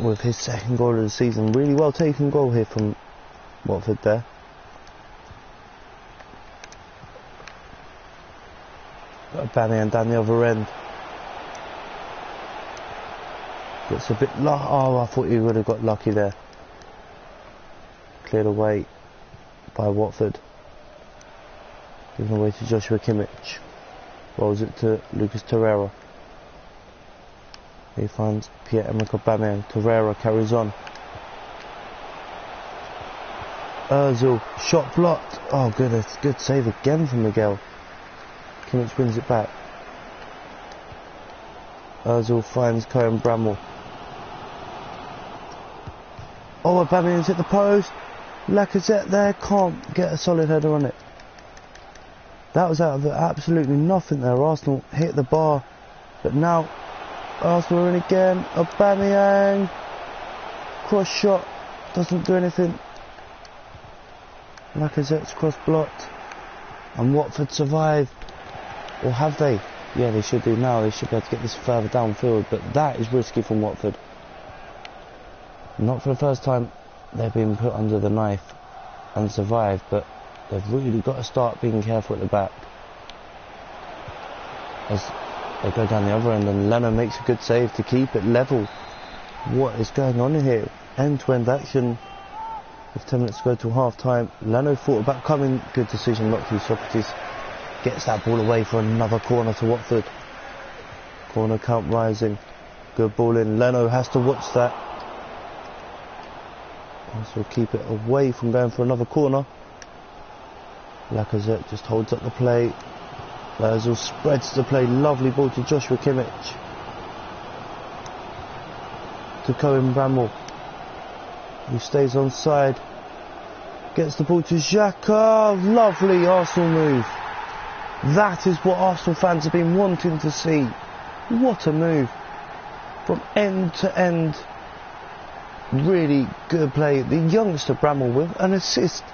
with his second goal of the season. Really well taken goal here from Watford there. Aubameyang down the other end. Gets a bit I thought he would have got lucky there. Cleared away by Watford. Given away to Joshua Kimmich. Rolls it to Lucas Torreira. He finds Pierre-Emerick Aubameyang. Torreira carries on. Ozil, shot blocked. Oh goodness, good save again from Miguel. Kimmich brings it back. Ozil finds Cohen Bramall. Oh, Aubameyang's hit the post. Lacazette there, can't get a solid header on it. That was out of absolutely nothing there. Arsenal hit the bar, but now Arsenal are in again. Aubameyang, cross shot, doesn't do anything. Lacazette's cross blocked, and Watford survive. Or have they? Yeah, they should do now. They should be able to get this further downfield, but that is risky from Watford. Not for the first time they've been put under the knife and survived, but they've really got to start being careful at the back. As they go down the other end, and Leno makes a good save to keep it level. What is going on here? End-to-end action with 10 minutes to go to half-time. Leno thought about coming. Good decision not to. Socrates gets that ball away for another corner to Watford. Corner count rising. Good ball in. Leno has to watch that. So keep it away from going for another corner. Lacazette just holds up the play. Ozil spreads the play. Lovely ball to Joshua Kimmich. To Cohen Bramall, who stays on side. Gets the ball to Xhaka. Lovely Arsenal move. That is what Arsenal fans have been wanting to see. What a move. From end to end. Really good play. The youngster Bramall with an assist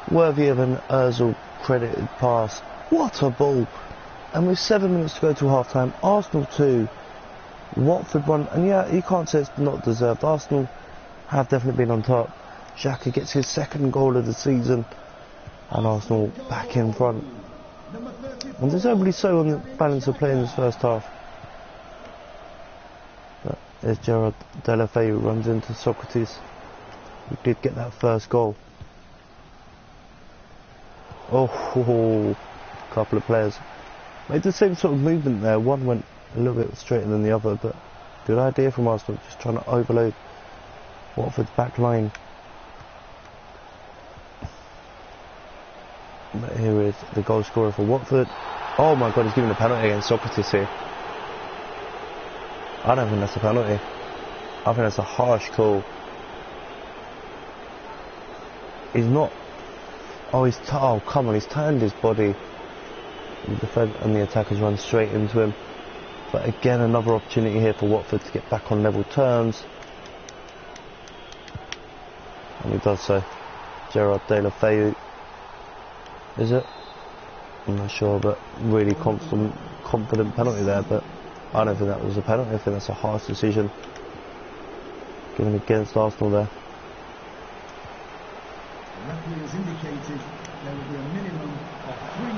worthy of an Ozil credited pass. What a ball. And with 7 minutes to go to half time, Arsenal 2, Watford 1. And yeah, you can't say it's not deserved. Arsenal have definitely been on top. Xhaka gets his second goal of the season, and Arsenal back in front. And deservedly so on the balance of play in this first half. But there's Gerard Deulofeu who runs into Socrates, who did get that first goal. Oh, couple of players made the same sort of movement there. One went a little bit straighter than the other, but good idea from Arsenal, just trying to overload Watford's back line. But here is the goal scorer for Watford. Oh my god, he's giving a penalty against Socrates here. I don't think that's a penalty. I think that's a harsh call. He's not. Oh, oh come on, he's turned his body. The defender and the attackers run straight into him. But again, another opportunity here for Watford to get back on level terms. And he does so. Gerard Deulofeu. Is it? I'm not sure, but really confident penalty there, but I don't think that was a penalty. I think that's a harsh decision given against Arsenal there.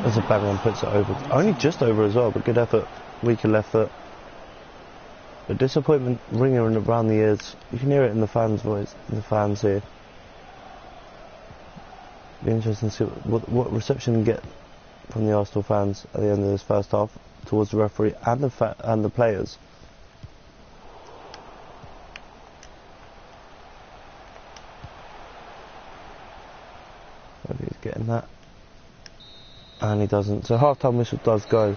As a Aubameyang puts it over, only just over as well, but good effort, weaker left foot. But disappointment ringing around the ears. You can hear it in the fans' voice, in the fans here. Be interesting to see what reception we get from the Arsenal fans at the end of this first half towards the referee and the players. Maybe he's getting that, and he doesn't. So half-time whistle does go,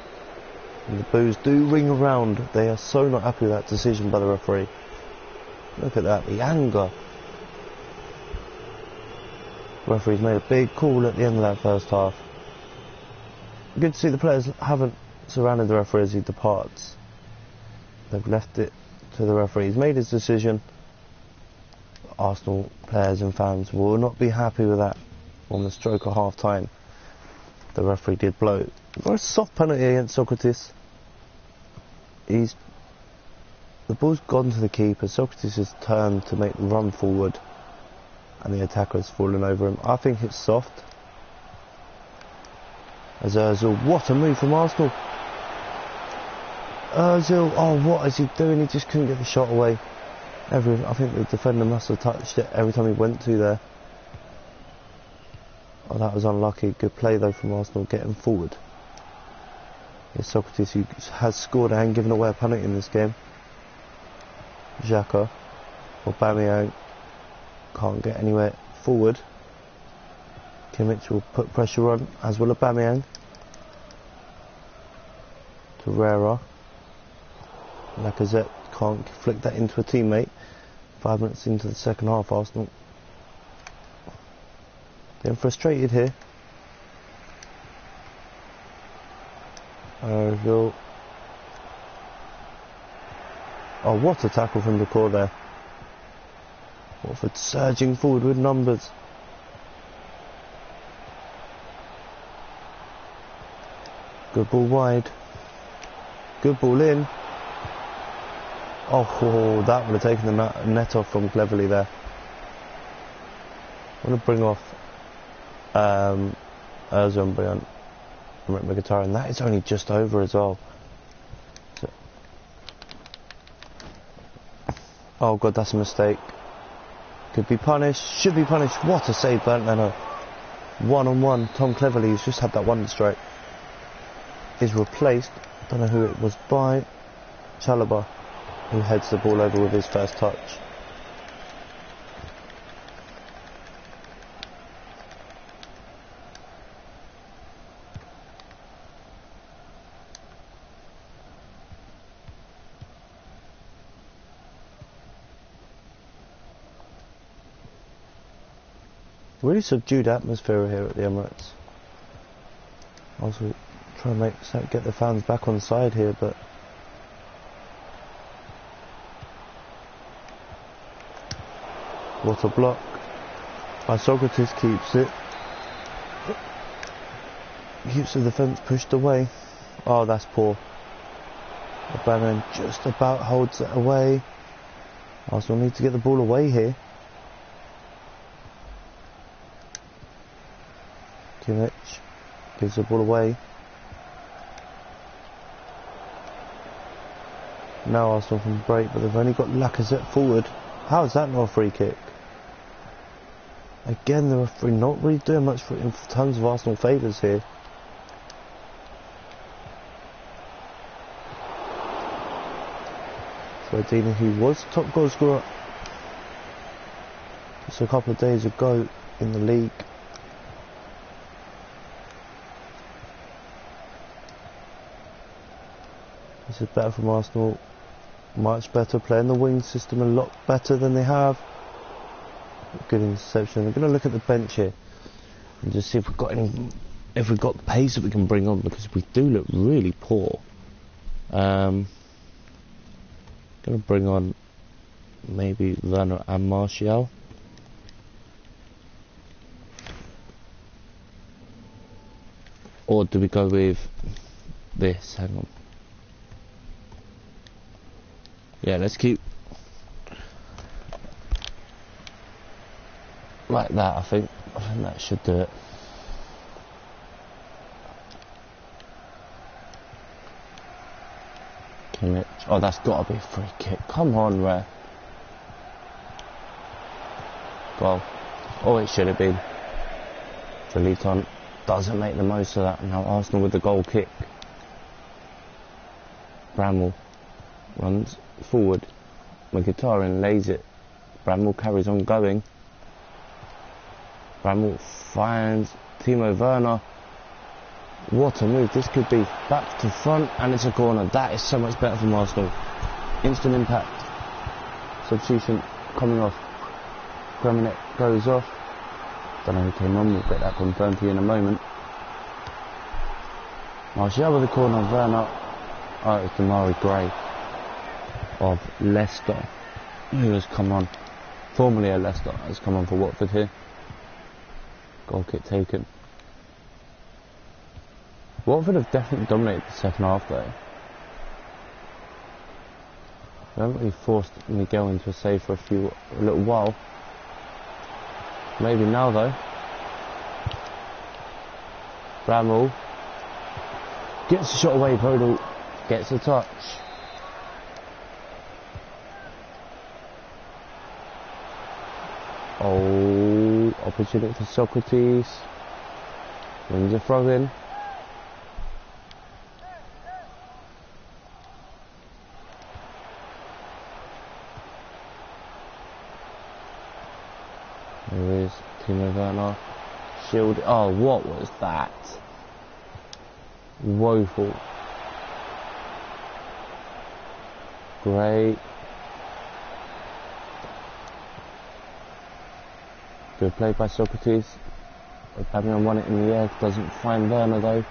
and the boos do ring around. They are so not happy with that decision by the referee. Look at that, the anger Referee's made a big call at the end of that first half. Good to see the players haven't surrounded the referee as he departs. They've left it to the referee. He's made his decision. Arsenal players and fans will not be happy with that. On the stroke of half time, the referee did blow a very soft penalty against Socrates. The ball's gone to the keeper. Socrates has turned to make the run forward, and the attacker has fallen over him. I think it's soft. As Ozil, what a move from Arsenal. Ozil, oh, what is he doing? He just couldn't get the shot away. I think the defender must have touched it every time he went to there. Oh, that was unlucky. Good play though from Arsenal, getting forward. It's Socrates who has scored and given away a penalty in this game. Xhaka, Aubameyang can't get anywhere forward. Kimmich will put pressure on, as will Aubameyang. Torreira. Lacazette can't flick that into a teammate. 5 minutes into the second half, Arsenal getting frustrated here. Oh, what a tackle from the core there. Watford surging forward with numbers. Good ball wide. Good ball in. Oh, that would have taken the net off from Cleverly there. I'm going to bring off Ozil and bring on Mkhitaryan, and that is only just over as well. So, oh god, that's a mistake. Could be punished, should be punished. What a save, Bernd Leno. 1-on-1, Tom Cleverly, who's just had that one strike, is replaced, don't know who it was by, Chalobah, who heads the ball over with his first touch. Really subdued atmosphere here at the Emirates. Also trying to get the fans back on side here, but what a block by Socrates, keeps it. Keeps the defence pushed away. Oh, that's poor. Aubameyang just about holds it away. Arsenal need to get the ball away here. Kimmich gives the ball away. Now Arsenal from break, but they've only got Lacazette forward. How is that not a free kick? Again, the referee not really doing much in terms of Arsenal favours here. Ferdinand, who was top goal scorer just a couple of days ago in the league. This is better from Arsenal. Much better, playing the wing system a lot better than they have. Good interception. We're going to look at the bench here and just see if we've got the pace that we can bring on, because we do look really poor. Going to bring on maybe Werner and Martial. Or do we go with this? Hang on. Yeah, let's keep like that. I think that should do it. Kimmich. Oh, that's got to be a free kick. Come on, Ray. Goal. Oh, it should have been. Feliton doesn't make the most of that. Now Arsenal with the goal kick. Bramwell runs forward. Mkhitaryan lays it. Bramwell carries on going. Bramwell finds Timo Werner. What a move. This could be back to front, and it's a corner. That is so much better from Arsenal. Instant impact. Substitution coming off. Gramenet goes off. Don't know who came on, we'll get that confirmed for you in a moment. Martial with the corner, Werner. Oh, it's Damari Gray of Leicester, who has come on, formerly a Leicester, has come on for Watford here. Goal kick taken. Watford have definitely dominated the second half though. They haven't really forced Miguel into a save for a little while. Maybe now though. Bramall gets the shot away, Podol gets a touch. Oh, opportunity for Socrates. Wins a throw in. There is Timo Werner. Shield. Oh, what was that? Woeful. Great. Good play by Socrates. Aubameyang won it in the air. Doesn't find Werner though.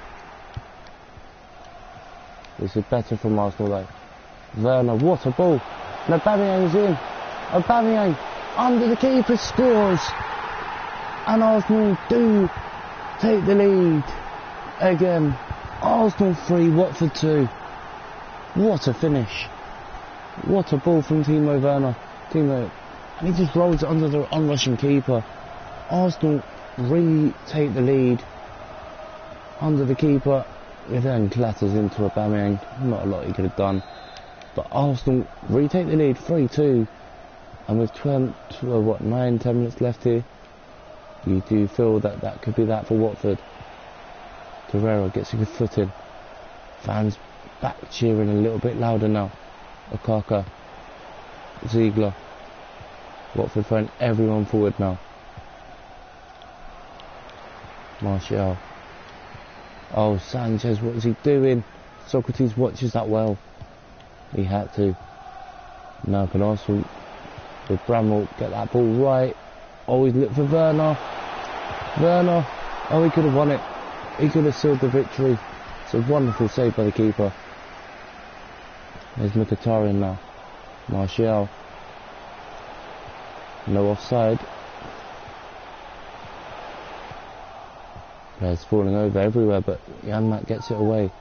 This is better from Arsenal though. Werner, what a ball. And Aubameyang's in. Aubameyang under the keeper scores. And Arsenal do take the lead again. Arsenal 3, Watford 2. What a finish. What a ball from Timo Werner. And he just rolls it under the onrushing keeper. Arsenal retake the lead under the keeper. It then clatters into Aubameyang. Not a lot he could have done. But Arsenal retake the lead 3-2. And with 9-10 minutes left here, you do feel that that could be that for Watford. Torreira gets a good foot in. Fans back cheering a little bit louder now. Okaka. Ziegler. Watford throwing everyone forward now. Martial. Oh, Sanchez, what is he doing? Socrates watches that well. He had to. Now can Arsenal with Bramall get that ball right. Always look for Werner. Werner. Oh, he could have won it. He could have sealed the victory. It's a wonderful save by the keeper. There's Mkhitaryan now. Martial. No offside. Players falling over everywhere, but Janmaat gets it away.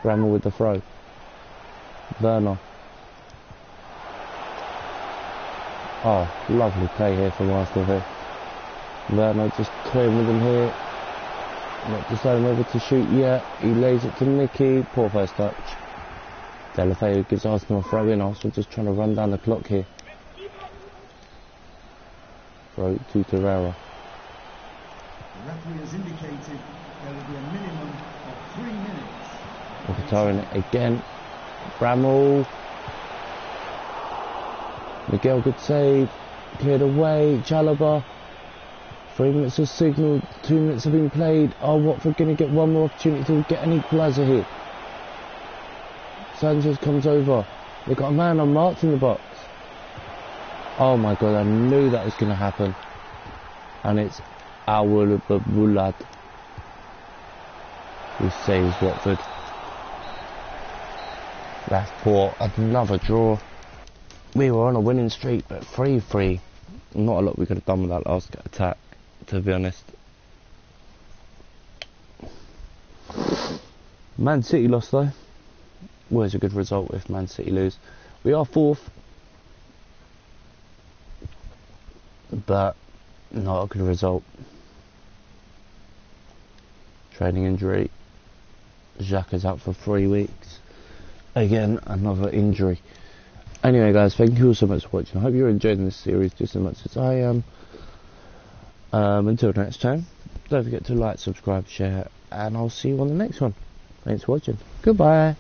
Bramall with the throw. Werner. Oh, lovely play here from Arsenal here. Werner just toying with him here. Not deciding whether to shoot yet. He lays it to Mickey. Poor first touch. Delafeu gives Arsenal a throw in. Arsenal just trying to run down the clock here. Throw to Torreira. The referee has indicated there will be a minimum of 3 minutes. Mkhitaryan again. Bramall. Miguel, good save. Cleared away. Chalobah. 3 minutes of signal. 2 minutes have been played. Oh, Watford going to get one more opportunity to get an equaliser here. Sanchez comes over. They've got a man unmarked in the box. Oh my god, I knew that was going to happen. And it's Awul Babulad who saves Watford. That's poor. Another draw. We were on a winning streak, but 3-3. Not a lot we could have done with that last attack, to be honest. Man City lost though. Always a good result if Man City lose. We are 4th, but not a good result. Training injury. Xhaka's out for 3 weeks. Again, another injury. Anyway guys, thank you all so much for watching. I hope you're enjoying this series just as much as I am. Until next time, don't forget to like, subscribe, share, and I'll see you on the next one. Thanks for watching. Goodbye.